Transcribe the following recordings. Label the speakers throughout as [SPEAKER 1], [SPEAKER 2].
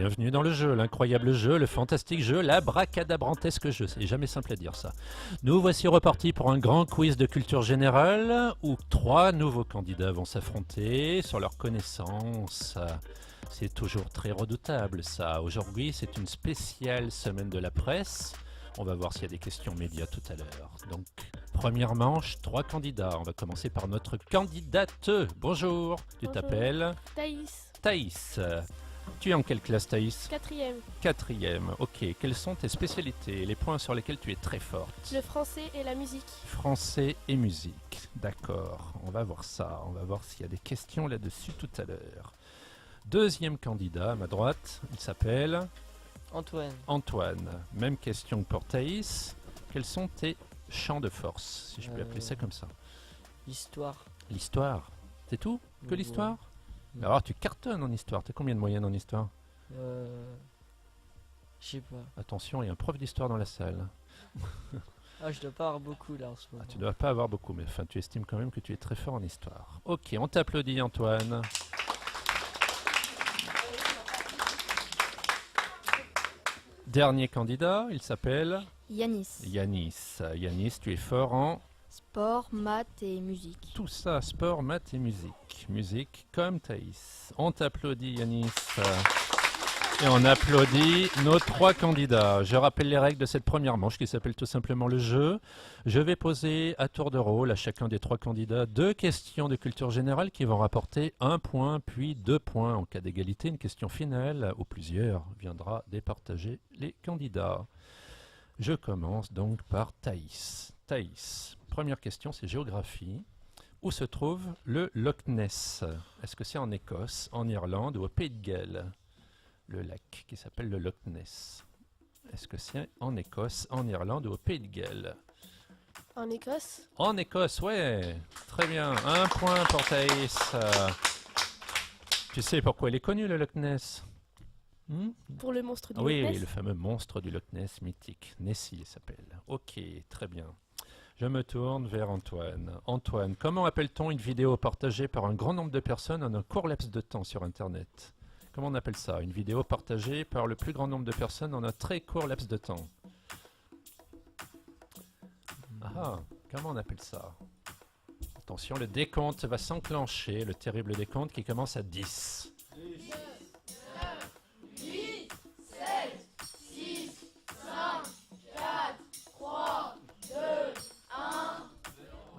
[SPEAKER 1] Bienvenue dans le jeu, l'incroyable jeu, le fantastique jeu, l'abracadabrantesque jeu. C'est jamais simple à dire ça. Nous voici repartis pour un grand quiz de culture générale où 3 nouveaux candidats vont s'affronter sur leurs connaissances. C'est toujours très redoutable ça. Aujourd'hui, c'est une spéciale semaine de la presse. On va voir s'il y a des questions médias tout à l'heure. Donc, première manche, 3 candidats. On va commencer par notre candidate. Bonjour, tu t'appelles
[SPEAKER 2] Thaïs.
[SPEAKER 1] Thaïs. Tu es en quelle classe, Thaïs?
[SPEAKER 2] 4e.
[SPEAKER 1] 4e, ok. Quelles sont tes spécialités, les points sur lesquels tu es très forte?
[SPEAKER 2] Le français et la musique.
[SPEAKER 1] Français et musique, d'accord. On va voir ça, on va voir s'il y a des questions là-dessus tout à l'heure. Deuxième candidat à ma droite, il s'appelle
[SPEAKER 3] Antoine.
[SPEAKER 1] Antoine. Même question que pour Thaïs. Quels sont tes champs de force, si je peux appeler ça comme ça?
[SPEAKER 3] L'histoire.
[SPEAKER 1] L'histoire, c'est tout? Que
[SPEAKER 3] Ouais.
[SPEAKER 1] l'histoire?
[SPEAKER 3] Ouais.
[SPEAKER 1] Alors tu cartonnes en histoire, t'as combien de moyenne en histoire?
[SPEAKER 3] Je sais pas.
[SPEAKER 1] Attention, il y a un prof d'histoire dans la salle.
[SPEAKER 3] Ah, je dois pas avoir beaucoup là en ce moment.
[SPEAKER 1] Tu ne dois pas avoir beaucoup, mais enfin tu estimes quand même que tu es très fort en histoire. Ok, on t'applaudit Antoine. Dernier candidat, il s'appelle
[SPEAKER 4] Yanis.
[SPEAKER 1] Yanis. Yanis, tu es fort en
[SPEAKER 4] Sport, maths et musique.
[SPEAKER 1] tout ça, sport, maths et musique. Musique comme Thaïs. On t'applaudit Yanis. Et on applaudit nos 3 candidats. Je rappelle les règles de cette première manche qui s'appelle tout simplement le jeu. Je vais poser à tour de rôle à chacun des 3 candidats 2 questions de culture générale qui vont rapporter 1 point puis 2 points. En cas d'égalité, une question finale ou plusieurs viendra départager les candidats. Je commence donc par Thaïs. Thaïs, première question, c'est géographie. Où se trouve le Loch Ness? Est-ce que c'est en Écosse, en Irlande ou au Pays de Galles? Le lac qui s'appelle le Loch Ness. Est-ce que c'est en Écosse, en Irlande ou au Pays de Galles?
[SPEAKER 2] En Écosse.
[SPEAKER 1] En Écosse, ouais. Très bien. 1 point pour Thaïs. Tu sais pourquoi il est connu, le Loch Ness?
[SPEAKER 2] Pour le monstre du
[SPEAKER 1] Oui,
[SPEAKER 2] Loch
[SPEAKER 1] oui,
[SPEAKER 2] Ness.
[SPEAKER 1] le fameux monstre du Loch Ness mythique. Nessie, il s'appelle. Ok, très bien. Je me tourne vers Antoine. Antoine, comment appelle-t-on une vidéo partagée par un grand nombre de personnes en un court laps de temps sur Internet? Comment on appelle ça? Une vidéo partagée par le plus grand nombre de personnes en un très court laps de temps. Ah, comment on appelle ça? Attention, le décompte va s'enclencher, le terrible décompte qui commence à 10.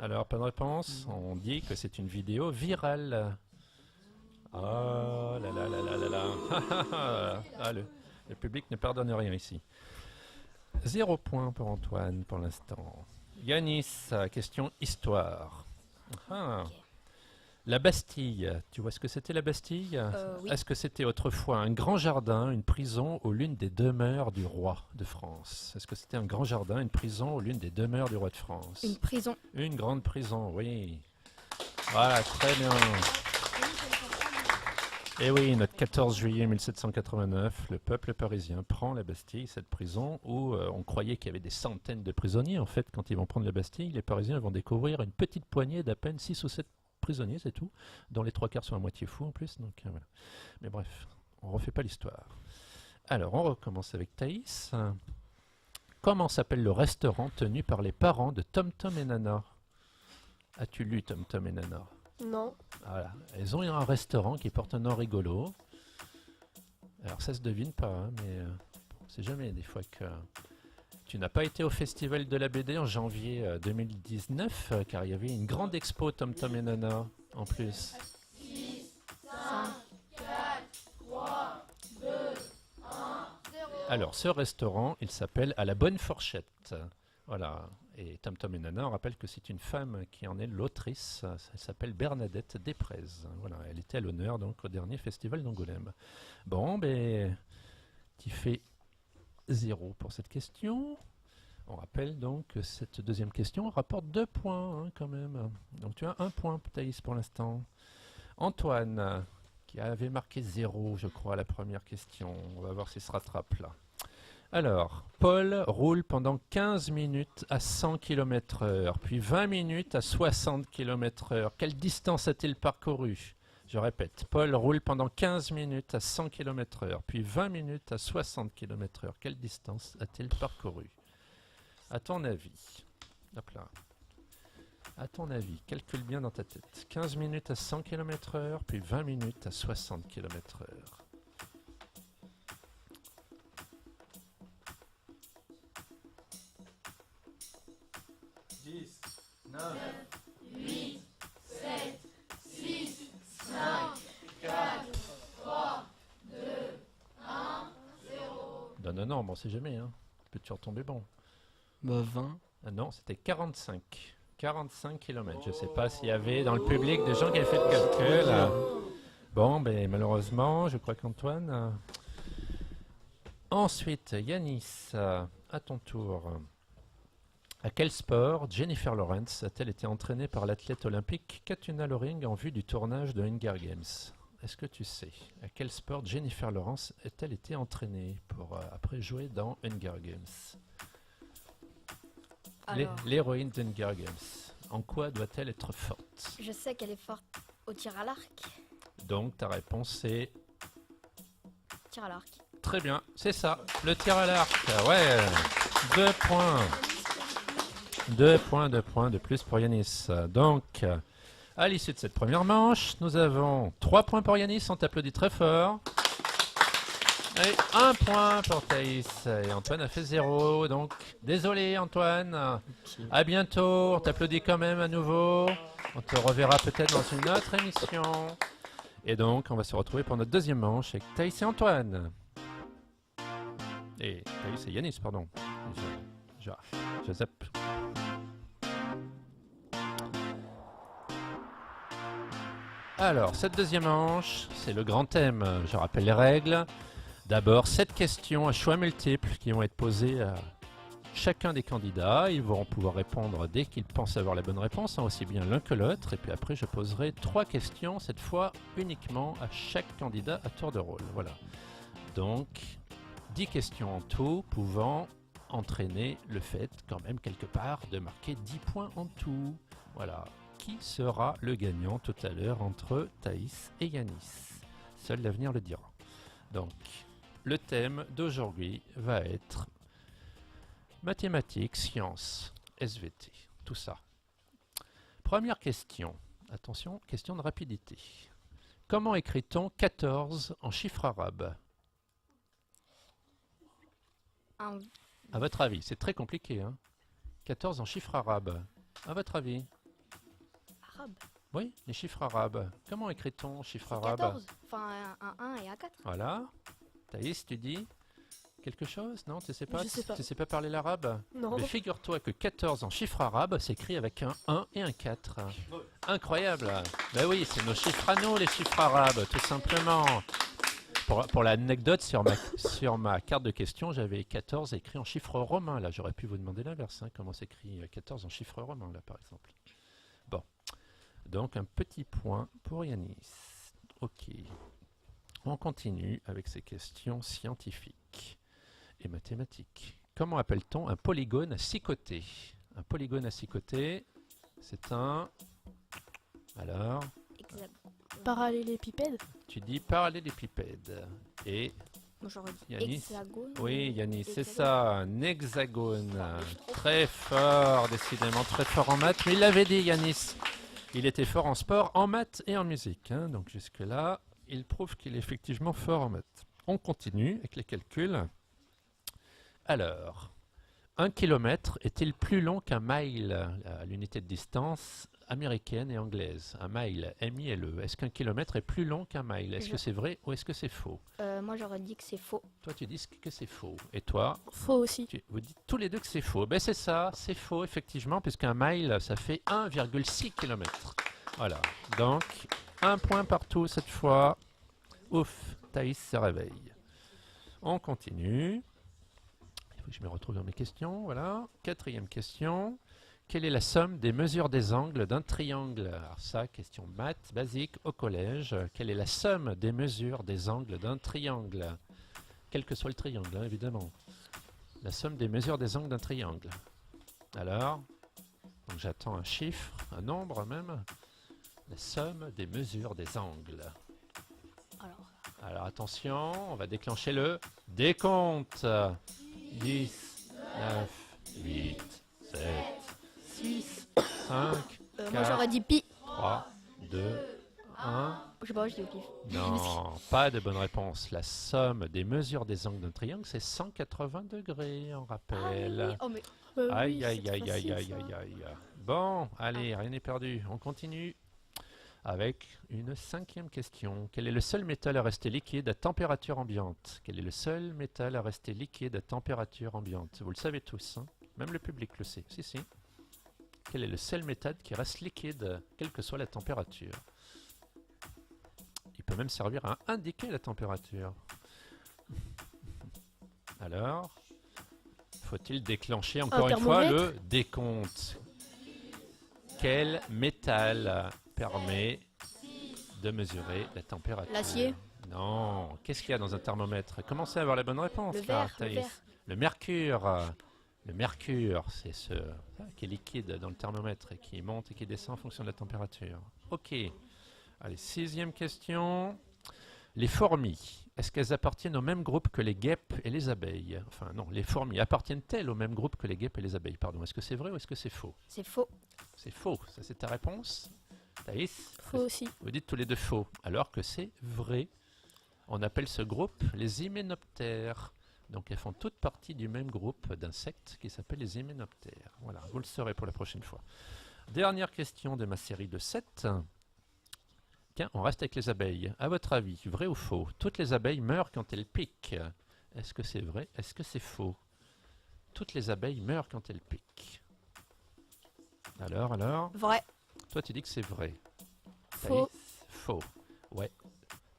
[SPEAKER 1] Alors, pas de réponse. On dit que c'est une vidéo virale. Oh là là là là là là. Ah, le public ne pardonne rien ici. 0 point pour Antoine pour l'instant. Yanis, question histoire. Ah. La Bastille, tu vois ce que c'était la Bastille?
[SPEAKER 4] Oui.
[SPEAKER 1] Est-ce que c'était autrefois un grand jardin, une prison ou l'une des demeures du roi de France? Est-ce que c'était un grand jardin, une prison ou l'une des demeures du roi de France?
[SPEAKER 4] Une prison.
[SPEAKER 1] Une grande prison, oui. Voilà, très bien. Et oui, notre 14 juillet 1789, le peuple parisien prend la Bastille, cette prison où on croyait qu'il y avait des centaines de prisonniers. En fait, quand ils vont prendre la Bastille, les Parisiens vont découvrir une petite poignée d'à peine 6 ou 7 prisonniers, c'est tout, dont les 3 quarts sont à moitié fous en plus. Donc, voilà. Mais bref, on ne refait pas l'histoire. Alors, on recommence avec Thaïs. Comment s'appelle le restaurant tenu par les parents de Tom Tom et Nana? As-tu lu Tom Tom et Nana?
[SPEAKER 2] Non.
[SPEAKER 1] Voilà. Elles ont un restaurant qui porte un nom rigolo. Alors ça se devine pas, hein, mais on sait jamais des fois que tu n'as pas été au festival de la BD en janvier 2019, car il y avait une grande expo Tom Tom et Nana en plus.
[SPEAKER 4] 5.
[SPEAKER 1] Alors ce restaurant, il s'appelle À la Bonne Fourchette. Voilà. Et Tom Tom et Nana, on rappelle que c'est une femme qui en est l'autrice. Elle s'appelle Bernadette Després. Voilà, elle était à l'honneur donc au dernier festival d'Angoulême. Bon, ben, tu fais 0 pour cette question. On rappelle donc que cette deuxième question rapporte 2 points hein, quand même. Donc tu as 1 point, Thaïs, pour l'instant. Antoine, qui avait marqué 0, je crois, à la première question. On va voir s'il se rattrape là. Alors, Paul roule pendant 15 minutes à 100 km/h, puis 20 minutes à 60 km/h. Quelle distance a-t-il parcouru? Je répète, Paul roule pendant 15 minutes à 100 km/h, puis 20 minutes à 60 km/h. Quelle distance a-t-il parcouru? À ton avis, hop là. À ton avis, calcule bien dans ta tête. 15 minutes à 100 km/h, puis 20 minutes à 60 km/h. 10, 9, 8, 7, 6, 5, 4, 3, 2, 1, 0. Non, bon, on sait jamais, hein. Peux-tu retomber bon?
[SPEAKER 3] Bah 20.
[SPEAKER 1] Ah non, c'était 45. 45 km. Je ne sais pas s'il y avait dans le public des gens qui avaient fait le calcul. Bon, ben malheureusement, je crois qu'Antoine. Ensuite, Yanis, à ton tour. À quel sport Jennifer Lawrence a-t-elle été entraînée par l'athlète olympique Katuna Loring en vue du tournage de Hunger Games? Est-ce que tu sais à quel sport Jennifer Lawrence a-t-elle été entraînée pour après jouer dans Hunger Games?
[SPEAKER 4] Alors,
[SPEAKER 1] L'héroïne d'Hunger Games. En quoi doit-elle être forte?
[SPEAKER 4] je sais qu'elle est forte au tir à l'arc.
[SPEAKER 1] Donc ta réponse c'est
[SPEAKER 4] Tir à l'arc.
[SPEAKER 1] très bien, c'est ça, le tir à l'arc. Ouais, 2 points. 2 points de plus pour Yanis. Donc, à l'issue de cette première manche, nous avons 3 points pour Yanis, on t'applaudit très fort. Et 1 point pour Thaïs. Et Antoine a fait 0, donc désolé Antoine.
[SPEAKER 3] Ok.
[SPEAKER 1] À bientôt, on t'applaudit quand même à nouveau. On te reverra peut-être dans une autre émission. Et donc, on va se retrouver pour notre deuxième manche avec Thaïs et Antoine. Et Thaïs et Yanis, pardon. Je zappe. Alors, cette deuxième manche, c'est le grand thème. Je rappelle les règles. D'abord, 7 questions à choix multiples qui vont être posées à chacun des candidats. Ils vont pouvoir répondre dès qu'ils pensent avoir la bonne réponse, hein, aussi bien l'un que l'autre. Et puis après, je poserai 3 questions, cette fois uniquement à chaque candidat à tour de rôle. Voilà. Donc, 10 questions en tout, pouvant entraîner le fait, quand même, quelque part, de marquer 10 points en tout. Voilà. Qui sera le gagnant tout à l'heure entre Thaïs et Yanis? Seul l'avenir le dira. Donc, le thème d'aujourd'hui va être mathématiques, sciences, SVT, tout ça. Première question. Attention, question de rapidité. Comment écrit-on 14 en chiffre arabe?
[SPEAKER 4] Un
[SPEAKER 1] À votre avis, c'est très compliqué, hein? 14 en chiffre arabe. À votre avis?
[SPEAKER 4] arabe.
[SPEAKER 1] Oui, les chiffres arabes. Comment écrit-on chiffre arabe?
[SPEAKER 4] 14. Enfin, un 1 et un 4.
[SPEAKER 1] Voilà. Thaïs, tu dis quelque chose? Non, tu sais pas?
[SPEAKER 2] Je sais pas.
[SPEAKER 1] Tu sais pas parler l'arabe?
[SPEAKER 2] Non.
[SPEAKER 1] Mais figure-toi que 14 en chiffre arabe s'écrit avec un 1 et un 4. Incroyable! Ben oui, c'est nos chiffres à nous, les chiffres arabes, tout simplement. Pour l'anecdote, sur ma carte de questions, j'avais 14 écrit en chiffre romain. Là, j'aurais pu vous demander l'inverse. Hein, comment s'écrit 14 en chiffre romain, là, par exemple. Bon. Donc, un petit point pour Yanis. Ok. On continue avec ces questions scientifiques et mathématiques. Comment appelle-t-on un polygone à 6 côtés? Un polygone à 6 côtés, c'est un... Alors,
[SPEAKER 2] Parallélépipède.
[SPEAKER 1] tu dis parallélépipède. Et
[SPEAKER 4] Moi j'aurais dit
[SPEAKER 1] Yanis?
[SPEAKER 4] hexagone.
[SPEAKER 1] oui, Yanis, c'est
[SPEAKER 4] Hexagone.
[SPEAKER 1] ça, un hexagone. Très fort, décidément, très fort en maths. Mais il l'avait dit, Yanis. Il était fort en sport, en maths et en musique. Hein. Donc jusque-là, il prouve qu'il est effectivement fort en maths. On continue avec les calculs. Alors, 1 kilomètre est-il plus long qu'un mile, l'unité de distance américaine et anglaise? Un mile, M-I-L-E. Est-ce qu'un kilomètre est plus long qu'un mile? Est-ce que c'est vrai ou est-ce que c'est faux?
[SPEAKER 4] Moi j'aurais dit que c'est faux.
[SPEAKER 1] Toi, tu dis que c'est faux. Et toi,
[SPEAKER 2] Faux aussi.
[SPEAKER 1] vous dites tous les deux que c'est faux. Ben c'est ça, c'est faux, effectivement, puisqu'un mile, ça fait 1,6 km. Voilà. Donc, 1 point partout cette fois. Ouf, Thaïs se réveille. On continue. Il faut que je me retrouve dans mes questions. Voilà. 4e question. Quelle est la somme des mesures des angles d'un triangle? Alors ça, question maths basique au collège. Quelle est la somme des mesures des angles d'un triangle? Quel que soit le triangle, hein, évidemment. La somme des mesures des angles d'un triangle. Alors, donc j'attends un chiffre, un nombre même. La somme des mesures des angles.
[SPEAKER 4] Alors,
[SPEAKER 1] Alors attention, on va déclencher le décompte. 10, 9, 8, 7, 6, 5,
[SPEAKER 4] moi j'aurais dit pi.
[SPEAKER 1] 3, 2, 1.
[SPEAKER 4] Je sais pas, je dis au pif.
[SPEAKER 1] Non, pas de bonne réponse. La somme des mesures des angles d'un triangle, c'est 180 degrés, on
[SPEAKER 4] Ah,
[SPEAKER 1] rappelle.
[SPEAKER 4] oui. Oh, mais
[SPEAKER 1] Aïe,
[SPEAKER 2] Oui,
[SPEAKER 1] aïe,
[SPEAKER 2] c'est
[SPEAKER 1] aïe, aïe,
[SPEAKER 2] facile,
[SPEAKER 1] aïe,
[SPEAKER 2] ça.
[SPEAKER 1] aïe, aïe. Bon, allez, rien n'est perdu. On continue avec une cinquième question. Quel est le seul métal à rester liquide à température ambiante? Quel est le seul métal à rester liquide à température ambiante? Vous le savez tous, hein? Même le public le sait. Si, si. Quel est le seul métal qui reste liquide, quelle que soit la température? Il peut même servir à indiquer la température. Alors, faut-il déclencher encore une fois le
[SPEAKER 2] thermomètre
[SPEAKER 1] décompte? Quel métal permet de mesurer la température?
[SPEAKER 4] L'acier.
[SPEAKER 1] Non. Qu'est-ce qu'il y a dans un thermomètre? Commencez à avoir la bonne réponse.
[SPEAKER 4] Le
[SPEAKER 1] là,
[SPEAKER 4] verre, le
[SPEAKER 1] Thaïs.
[SPEAKER 4] verre.
[SPEAKER 1] Le mercure. Le mercure, c'est ce qui est liquide dans le thermomètre et qui monte et qui descend en fonction de la température. Ok. Allez, sixième question. Les fourmis, est-ce qu'elles appartiennent au même groupe que les guêpes et les abeilles? Enfin non, les fourmis appartiennent-elles au même groupe que les guêpes et les abeilles? Pardon, est-ce que c'est vrai ou est-ce que c'est faux?
[SPEAKER 4] C'est faux.
[SPEAKER 1] C'est faux, ça c'est ta réponse. Thaïs,
[SPEAKER 2] Faux aussi.
[SPEAKER 1] vous dites tous les deux faux, alors que c'est vrai. On appelle ce groupe les hyménoptères. Donc elles font toutes partie du même groupe d'insectes qui s'appelle les hyménoptères. Voilà, vous le saurez pour la prochaine fois. Dernière question de ma série de 7. Tiens, on reste avec les abeilles. À votre avis, vrai ou faux? Toutes les abeilles meurent quand elles piquent. Est-ce que c'est vrai? Est-ce que c'est faux? Toutes les abeilles meurent quand elles piquent. Alors?
[SPEAKER 4] Vrai.
[SPEAKER 1] Toi, tu dis que c'est vrai.
[SPEAKER 2] Faux.
[SPEAKER 1] Thaïs, faux. Ouais.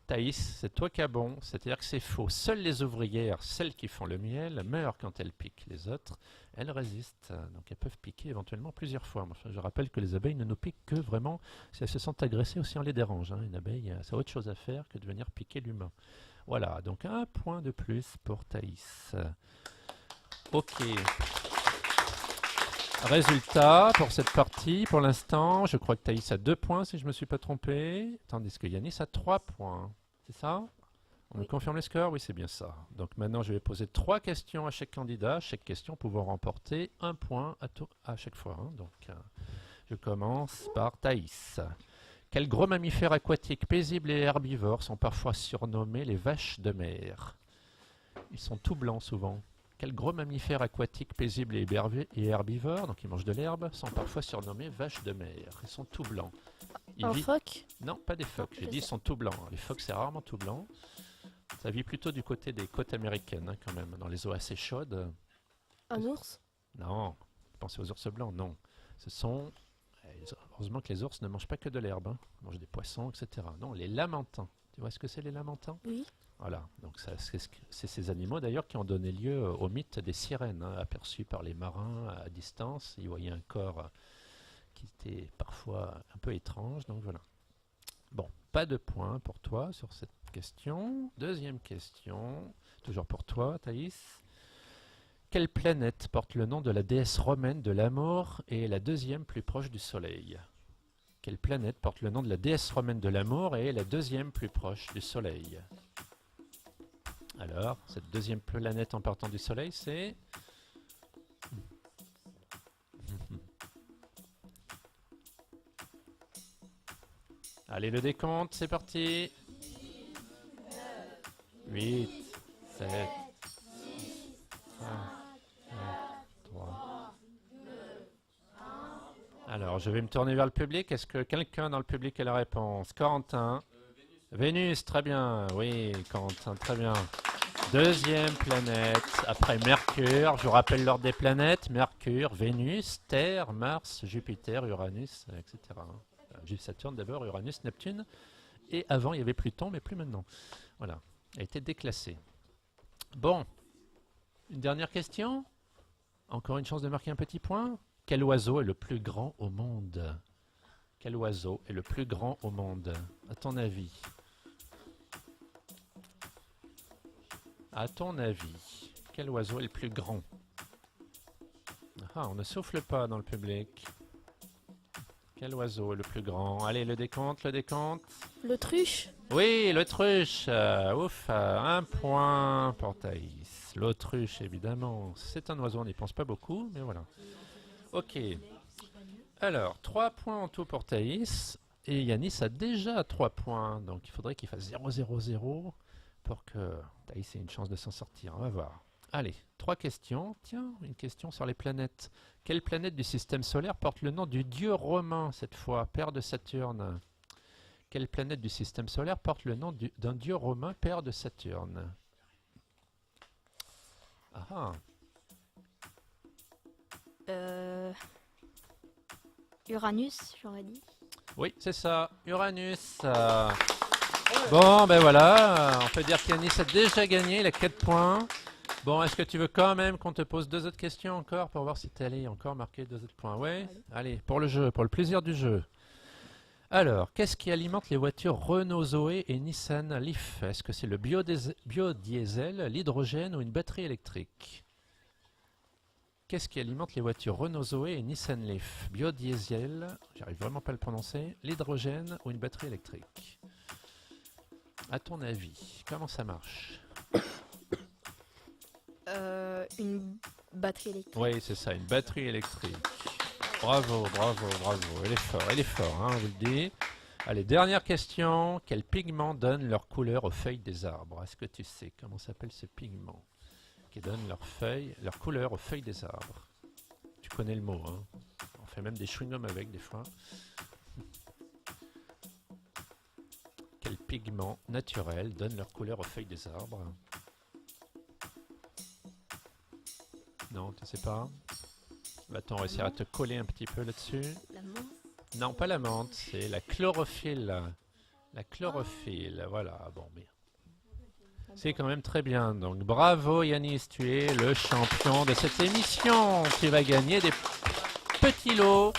[SPEAKER 1] Thaïs, c'est toi qui as bon. C'est-à-dire que c'est faux. Seules les ouvrières, celles qui font le miel, meurent quand elles piquent. Les autres, elles résistent. Donc elles peuvent piquer éventuellement plusieurs fois. Enfin, je rappelle que les abeilles ne nous piquent que vraiment si elles se sentent agressées ou si on les dérange. Hein. Une abeille, ça a autre chose à faire que de venir piquer l'humain. Voilà, donc un point de plus pour Thaïs. Ok. Résultat pour cette partie, pour l'instant, je crois que Thaïs a 2 points si je ne me suis pas trompé, tandis que Yanis a 3 points. C'est ça? On me
[SPEAKER 4] Oui.
[SPEAKER 1] confirme les scores? Oui, c'est bien ça. Donc maintenant, je vais poser 3 questions à chaque candidat, chaque question pouvant remporter 1 point à chaque fois. Hein. Donc, je commence par Thaïs. Quels gros mammifères aquatiques paisibles et herbivores sont parfois surnommés les vaches de mer? Ils sont tout blancs souvent. Quels gros mammifères aquatiques paisibles et herbivores, donc ils mangent de l'herbe, sont parfois surnommés vaches de mer? Ils sont tout blancs. Ils
[SPEAKER 2] Un
[SPEAKER 1] vivent-
[SPEAKER 2] phoque.
[SPEAKER 1] Non, pas des phoques. J'ai
[SPEAKER 2] je
[SPEAKER 1] dit ils
[SPEAKER 2] sais.
[SPEAKER 1] sont tout blancs. Les phoques, c'est rarement tout blanc. Ça vit plutôt du côté des côtes américaines, hein, quand même, dans les eaux assez chaudes.
[SPEAKER 2] Un ours.
[SPEAKER 1] Non, pensez aux ours blancs, non. Ce sont... Heureusement que les ours ne mangent pas que de l'herbe. Hein. Ils mangent des poissons, etc. Non, les lamantins. Tu vois ce que c'est les lamantins?
[SPEAKER 2] Oui.
[SPEAKER 1] Voilà, donc c'est ces animaux d'ailleurs qui ont donné lieu au mythe des sirènes, hein, aperçus par les marins à distance. Ils voyaient un corps qui était parfois un peu étrange, donc voilà. Bon, pas de points pour toi sur cette question. Deuxième question, toujours pour toi Thaïs. Quelle planète porte le nom de la déesse romaine de l'amour et est la deuxième plus proche du Soleil? Quelle planète porte le nom de la déesse romaine de l'amour et est la deuxième plus proche du Soleil? Alors, cette deuxième planète en partant du Soleil, c'est... Allez, le décompte, c'est parti. 8, 7, 5, 3. Alors, je vais me tourner vers le public. Est-ce que quelqu'un dans le public a la réponse? Corentin. Vénus, très bien. Oui, Corentin, très bien. Deuxième planète après Mercure. Je vous rappelle l'ordre des planètes. Mercure, Vénus, Terre, Mars, Jupiter, Uranus, etc. Saturne d'abord, Uranus, Neptune. Et avant, il y avait Pluton, mais plus maintenant. Voilà, a été déclassé. Bon, une dernière question. Encore une chance de marquer un petit point. Quel oiseau est le plus grand au monde? Quel oiseau est le plus grand au monde, à ton avis? À ton avis, quel oiseau est le plus grand? Ah, on ne souffle pas dans le public. Quel oiseau est le plus grand? Allez, le décompte, le décompte.
[SPEAKER 2] L'autruche.
[SPEAKER 1] Oui, l'autruche. Ouf, 1 point pour Thaïs. L'autruche, évidemment. C'est un oiseau, on n'y pense pas beaucoup, mais voilà. Ok. Alors, 3 points en tout pour Thaïs. Et Yanis a déjà 3 points. Donc, il faudrait qu'il fasse 0-0-0 pour que Thaïs ait une chance de s'en sortir. On va voir. Allez, 3 questions. Tiens, une question sur les planètes. Quelle planète du système solaire porte le nom du dieu romain, cette fois, père de Saturne? Quelle planète du système solaire porte le nom d'un dieu romain, père de Saturne? Ah ah.
[SPEAKER 4] Uranus, j'aurais dit.
[SPEAKER 1] Oui, c'est ça, Uranus. Bon, ben voilà, on peut dire qu'Yanis a déjà gagné, il a 4 points. Bon, est-ce que tu veux quand même qu'on te pose 2 autres questions encore pour voir si tu allé encore marquer 2 autres points? Ouais. Allez, pour le jeu, pour le plaisir du jeu. Alors, qu'est-ce qui alimente les voitures Renault Zoé et Nissan Leaf? Est-ce que c'est le biodiesel, l'hydrogène ou une batterie électrique? Qu'est-ce qui alimente les voitures Renault Zoé et Nissan Leaf? Biodiesel, j'arrive vraiment pas à le prononcer, l'hydrogène ou une batterie électrique? À ton avis, comment ça marche?
[SPEAKER 4] Une batterie électrique.
[SPEAKER 1] Oui, c'est ça, une batterie électrique. Bravo, bravo, bravo. Il est fort, hein, on vous le dit. Allez, dernière question. Quels pigments donnent leur couleur aux feuilles des arbres? Est-ce que tu sais comment s'appelle ce pigment qui donne leur couleur aux feuilles des arbres? Tu connais le mot, hein? On fait même des chewing-gums avec des fois. Quels pigments naturels donnent leur couleur aux feuilles des arbres? Non, tu sais pas? Va-t-on réussir à te coller un petit peu là-dessus?
[SPEAKER 4] La menthe.
[SPEAKER 1] Non, pas la menthe, c'est la chlorophylle. La chlorophylle, voilà. Bon, mais c'est quand même très bien. Donc, bravo Yanis, tu es le champion de cette émission. Tu vas gagner des petits lots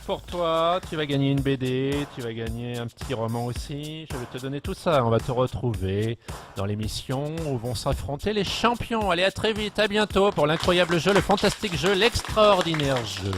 [SPEAKER 1] pour toi. Tu vas gagner une BD, tu vas gagner un petit roman aussi. Je vais te donner tout ça. On va te retrouver dans l'émission où vont s'affronter les champions. Allez, à très vite, à bientôt pour l'incroyable jeu, le fantastique jeu, l'extraordinaire jeu.